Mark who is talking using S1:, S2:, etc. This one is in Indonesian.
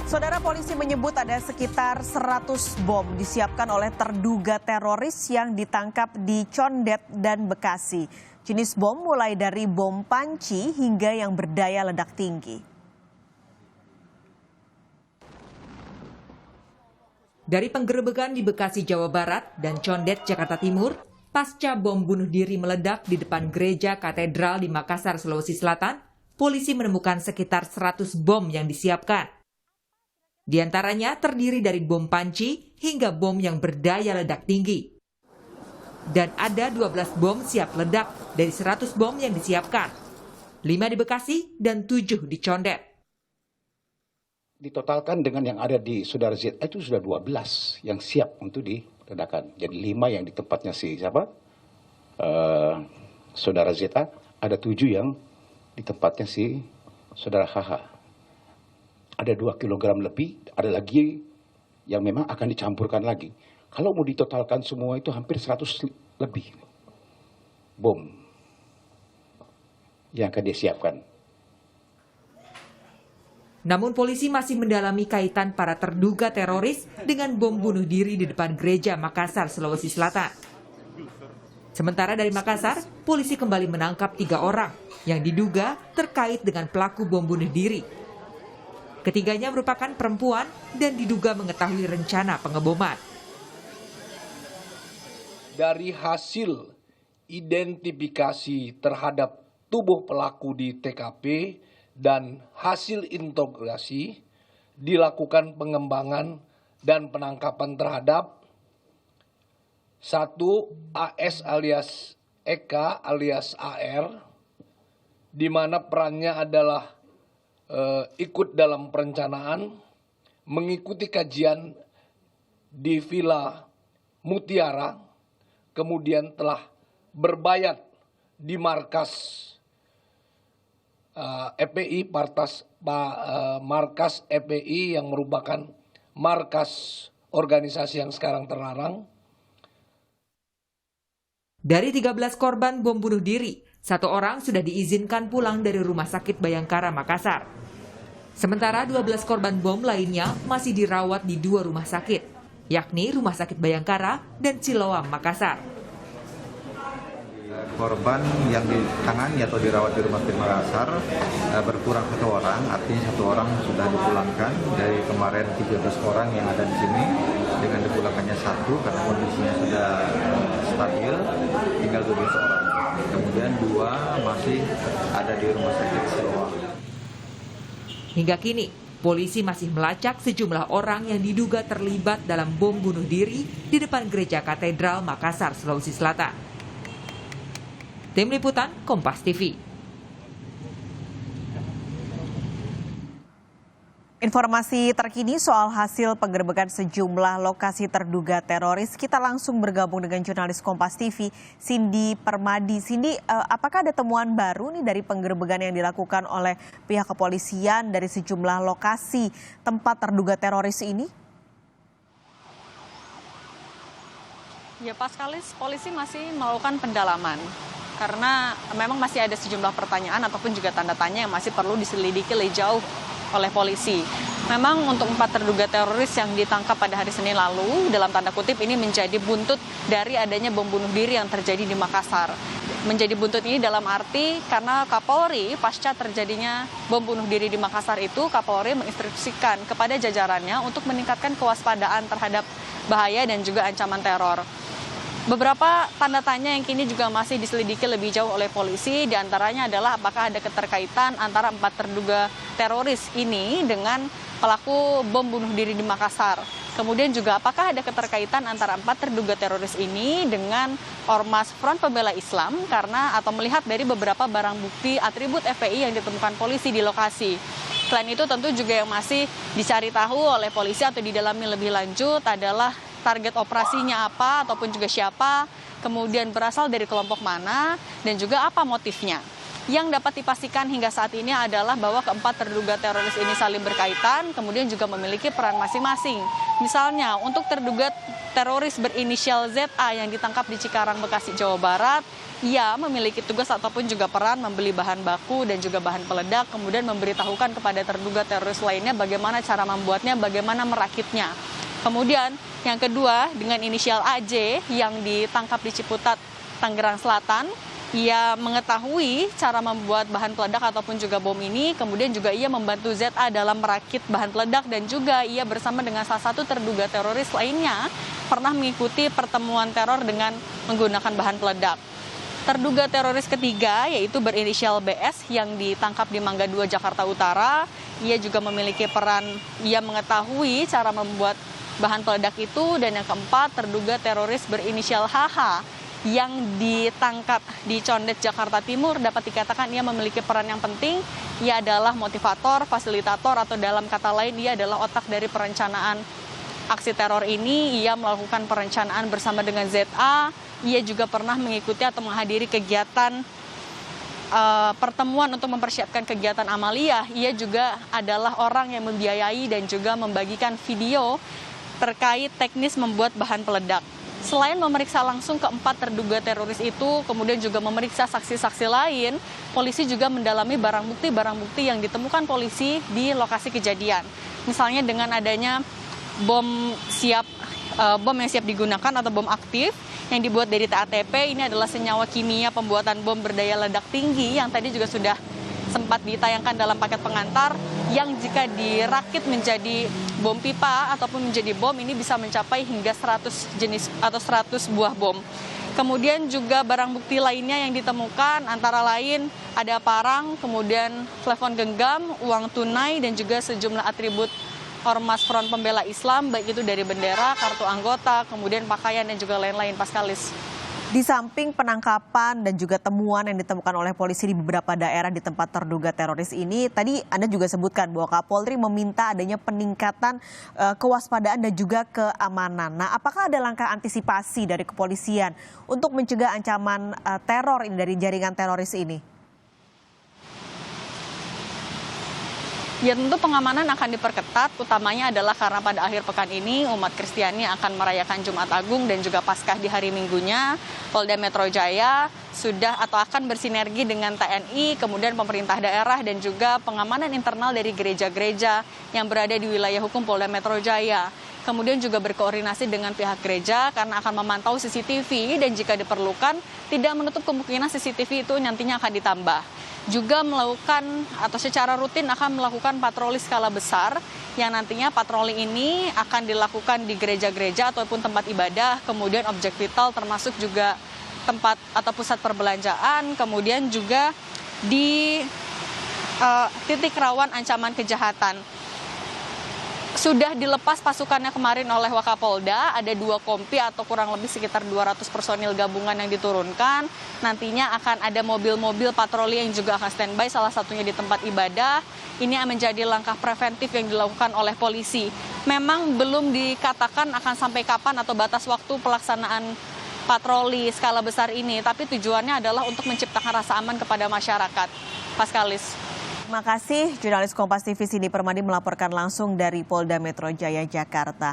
S1: Saudara, polisi menyebut ada sekitar 100 bom disiapkan oleh terduga teroris yang ditangkap di Condet dan Bekasi. Jenis bom mulai dari bom panci hingga yang berdaya ledak tinggi.
S2: Dari penggerebekan di Bekasi, Jawa Barat dan Condet, Jakarta Timur, pasca bom bunuh diri meledak di depan gereja katedral di Makassar, Sulawesi Selatan, polisi menemukan sekitar 100 bom yang disiapkan. Di antaranya terdiri dari bom panci hingga bom yang berdaya ledak tinggi. Dan ada 12 bom siap ledak dari 100 bom yang disiapkan. 5 di Bekasi dan 7 di Condet.
S3: Ditotalkan dengan yang ada di Saudara Z itu sudah 12 yang siap untuk diledakan. Jadi 5 yang di tempatnya Saudara ZA, ada 7 yang di tempatnya Saudara HH. Ada 2 kilogram lebih, ada lagi yang memang akan dicampurkan lagi. Kalau mau ditotalkan semua itu hampir 100 lebih bom yang akan disiapkan.
S2: Namun polisi masih mendalami kaitan para terduga teroris dengan bom bunuh diri di depan gereja Makassar, Sulawesi Selatan. Sementara dari Makassar, polisi kembali menangkap 3 orang yang diduga terkait dengan pelaku bom bunuh diri. Ketiganya merupakan perempuan dan diduga mengetahui rencana pengeboman.
S4: Dari hasil identifikasi terhadap tubuh pelaku di TKP dan hasil integrasi, dilakukan pengembangan dan penangkapan terhadap 1 AS alias EK alias AR, di mana perannya adalah ikut dalam perencanaan, mengikuti kajian di Villa Mutiara, kemudian telah berbayat di markas EPI, markas EPI yang merupakan markas organisasi yang sekarang terlarang.
S2: Dari 13 korban bom bunuh diri, 1 orang sudah diizinkan pulang dari Rumah Sakit Bayangkara, Makassar. Sementara 12 korban bom lainnya masih dirawat di 2 rumah sakit, yakni Rumah Sakit Bayangkara dan Siloam, Makassar.
S5: Korban yang ditangani atau dirawat di Rumah Sakit Makassar berkurang 1 orang, artinya 1 orang sudah dipulangkan. Dari kemarin 13 orang yang ada di sini, dengan dipulangkannya 1 karena kondisinya sudah stabil, tinggal 12 orang. Kemudian 2 masih ada di Rumah Sakit Siloam.
S2: Hingga kini, polisi masih melacak sejumlah orang yang diduga terlibat dalam bom bunuh diri di depan gereja katedral Makassar, Sulawesi Selatan. Tim Liputan, Kompas TV.
S1: Informasi terkini soal hasil penggerebekan sejumlah lokasi terduga teroris, kita langsung bergabung dengan jurnalis Kompas TV, Cindy Permadi. Cindy, apakah ada temuan baru nih dari penggerebekan yang dilakukan oleh pihak kepolisian dari sejumlah lokasi tempat terduga teroris ini?
S6: Ya, Paskalis, polisi masih melakukan pendalaman karena memang masih ada sejumlah pertanyaan ataupun juga tanda tanya yang masih perlu diselidiki lebih jauh oleh polisi. Memang untuk 4 terduga teroris yang ditangkap pada hari Senin lalu, dalam tanda kutip ini menjadi buntut dari adanya bom bunuh diri yang terjadi di Makassar. Menjadi buntut ini dalam arti karena Kapolri pasca terjadinya bom bunuh diri di Makassar itu, Kapolri menginstruksikan kepada jajarannya untuk meningkatkan kewaspadaan terhadap bahaya dan juga ancaman teror. Beberapa tanda tanya yang kini juga masih diselidiki lebih jauh oleh polisi, diantaranya adalah apakah ada keterkaitan antara 4 terduga teroris ini dengan pelaku bom bunuh diri di Makassar. Kemudian juga apakah ada keterkaitan antara 4 terduga teroris ini dengan Ormas Front Pembela Islam, karena atau melihat dari beberapa barang bukti atribut FPI yang ditemukan polisi di lokasi. Selain itu tentu juga yang masih dicari tahu oleh polisi atau didalami lebih lanjut adalah target operasinya apa ataupun juga siapa, kemudian berasal dari kelompok mana, dan juga apa motifnya. Yang dapat dipastikan hingga saat ini adalah bahwa keempat terduga teroris ini saling berkaitan, kemudian juga memiliki peran masing-masing. Misalnya untuk terduga teroris berinisial ZA yang ditangkap di Cikarang, Bekasi, Jawa Barat. Ia memiliki tugas ataupun juga peran membeli bahan baku dan juga bahan peledak, kemudian memberitahukan kepada terduga teroris lainnya bagaimana cara membuatnya, bagaimana merakitnya. Kemudian yang kedua dengan inisial AJ yang ditangkap di Ciputat, Tangerang Selatan. Ia mengetahui cara membuat bahan peledak ataupun juga bom ini, kemudian juga ia membantu ZA dalam merakit bahan peledak dan juga ia bersama dengan salah satu terduga teroris lainnya pernah mengikuti pertemuan teror dengan menggunakan bahan peledak. Terduga teroris ketiga yaitu berinisial BS yang ditangkap di Mangga 2, Jakarta Utara. Ia juga memiliki peran, ia mengetahui cara membuat bahan peledak itu. Dan yang keempat, terduga teroris berinisial HH yang ditangkap di Condet, Jakarta Timur. Dapat dikatakan ia memiliki peran yang penting. Ia adalah motivator, fasilitator, atau dalam kata lain ia adalah otak dari perencanaan aksi teror ini. Ia melakukan perencanaan bersama dengan ZA. Ia juga pernah mengikuti atau menghadiri kegiatan pertemuan untuk mempersiapkan kegiatan amaliyah. Ia juga adalah orang yang membiayai dan juga membagikan video terkait teknis membuat bahan peledak. Selain memeriksa langsung keempat terduga teroris itu, kemudian juga memeriksa saksi-saksi lain, polisi juga mendalami barang bukti yang ditemukan polisi di lokasi kejadian. Misalnya dengan adanya bom yang siap digunakan atau bom aktif yang dibuat dari TATP. Ini adalah senyawa kimia pembuatan bom berdaya ledak tinggi yang tadi juga sudah sempat ditayangkan dalam paket pengantar, yang jika dirakit menjadi bom pipa ataupun menjadi bom ini bisa mencapai hingga 100 jenis atau 100 buah bom. Kemudian juga barang bukti lainnya yang ditemukan antara lain ada parang, kemudian telepon genggam, uang tunai, dan juga sejumlah atribut Ormas Front Pembela Islam, baik itu dari bendera, kartu anggota, kemudian pakaian dan juga lain-lain, Paskalis.
S1: Di samping penangkapan dan juga temuan yang ditemukan oleh polisi di beberapa daerah di tempat terduga teroris ini, tadi Anda juga sebutkan bahwa Kapolri meminta adanya peningkatan kewaspadaan dan juga keamanan. Nah, apakah ada langkah antisipasi dari kepolisian untuk mencegah ancaman teror ini dari jaringan teroris ini?
S6: Ya tentu pengamanan akan diperketat, utamanya adalah karena pada akhir pekan ini umat Kristiani akan merayakan Jumat Agung dan juga Paskah di hari Minggunya. Polda Metro Jaya sudah atau akan bersinergi dengan TNI, kemudian pemerintah daerah dan juga pengamanan internal dari gereja-gereja yang berada di wilayah hukum Polda Metro Jaya. Kemudian juga berkoordinasi dengan pihak gereja karena akan memantau CCTV dan jika diperlukan tidak menutup kemungkinan CCTV itu nantinya akan ditambah. Juga melakukan atau secara rutin akan melakukan patroli skala besar yang nantinya patroli ini akan dilakukan di gereja-gereja ataupun tempat ibadah, kemudian objek vital termasuk juga tempat atau pusat perbelanjaan, kemudian juga di titik rawan ancaman kejahatan. Sudah dilepas pasukannya kemarin oleh Wakapolda, ada 2 kompi atau kurang lebih sekitar 200 personil gabungan yang diturunkan. Nantinya akan ada mobil-mobil patroli yang juga akan standby, salah satunya di tempat ibadah. Ini menjadi langkah preventif yang dilakukan oleh polisi. Memang belum dikatakan akan sampai kapan atau batas waktu pelaksanaan patroli skala besar ini, tapi tujuannya adalah untuk menciptakan rasa aman kepada masyarakat. Paskalis.
S1: Terima kasih, jurnalis Kompas TV Cindy Permadi melaporkan langsung dari Polda Metro Jaya, Jakarta.